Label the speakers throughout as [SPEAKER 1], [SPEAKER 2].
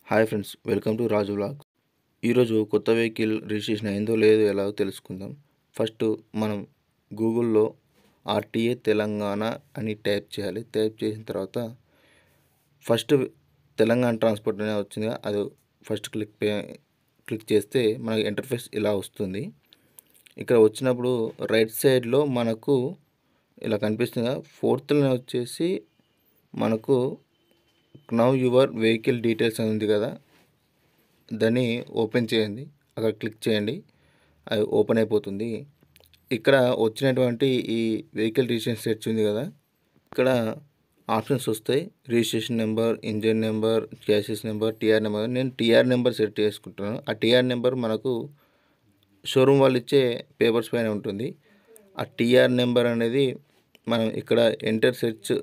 [SPEAKER 1] Hi friends, welcome to Raju vlogs. ఈరోజు కొత్త vehicle registration అయిందో లేదో ఎలాగో తెలుసుకుందాం. ఫస్ట్ మనం గూగుల్లో ఆర్టీఏ తెలంగాణ అని టైప్ చేయాలి. టైప్ చేసిన తర్వాత ఫస్ట్ తెలంగాణ ట్రాన్స్పోర్ట్ అనేది వచ్చిందిగా, అది ఫస్ట్ క్లిక్ చేస్తే మనకి ఇంటర్ఫేస్ ఇలా వస్తుంది. ఇక్కడ వచ్చినప్పుడు రైట్ సైడ్లో మనకు ఇలా కనిపిస్తుందిగా, ఫోర్త్ లైన్ వచ్చేసి మనకు నవ్ యువర్ వెహికల్ డీటెయిల్స్ అని ఉంది కదా, దాన్ని ఓపెన్ చేయండి. అక్కడ క్లిక్ చేయండి, అది ఓపెన్ అయిపోతుంది. ఇక్కడ వచ్చినటువంటి ఈ వెహికల్ రిజిస్ట్రేషన్ సెర్చ్ ఉంది కదా, ఇక్కడ ఆప్షన్స్ వస్తాయి. Registration number, engine number, chassis number, TR number. నేను టీఆర్ నెంబర్ సెట్ చేసుకుంటున్నాను. ఆ టీఆర్ నెంబర్ మనకు షోరూమ్ వాళ్ళు ఇచ్చే పేపర్స్ పైన ఉంటుంది. ఆ టీఆర్ నెంబర్ అనేది మనం ఇక్కడ ఎంటర్ సెర్చ్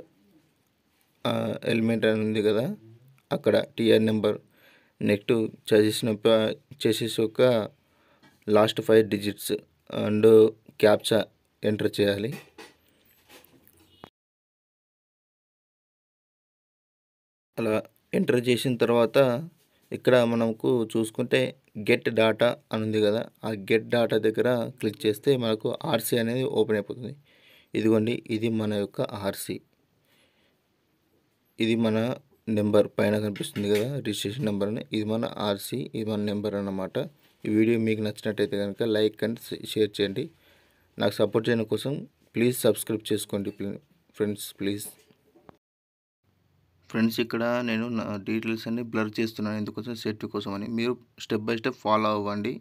[SPEAKER 1] ఎలిమెంట్ అని ఉంది కదా, అక్కడ టీఆర్ నెంబర్, నెక్స్ట్ చేసేసి యొక్క last 5 digits and captcha enter చేయాలి. అలా ఎంటర్ చేసిన తర్వాత ఇక్కడ మనకు చూసుకుంటే గెట్ డాటా అని ఉంది కదా, ఆ గెట్ డాటా దగ్గర క్లిక్ చేస్తే మనకు ఆర్సీ అనేది ఓపెన్ అయిపోతుంది. ఇదిగోండి, ఇది మన యొక్క ఆర్సీ. ఇది మన నెంబర్ పైన కనిపిస్తుంది కదా, రిజిస్ట్రేషన్ నెంబర్ అని. ఇది మన ఆర్సీ, ఇది మన నెంబర్ అన్నమాట. ఈ వీడియో మీకు నచ్చినట్టయితే కనుక లైక్ అండ్ షేర్ చేయండి. నాకు సపోర్ట్ చేయడం కోసం ప్లీజ్ సబ్స్క్రైబ్ చేసుకోండి ఫ్రెండ్స్. ఇక్కడ నేను నా డీటెయిల్స్ అన్ని బ్లర్ చేస్తున్నాను, ఎందుకోసం సేఫ్టీ కోసం అని. మీరు స్టెప్ బై స్టెప్ ఫాలో అవ్వండి.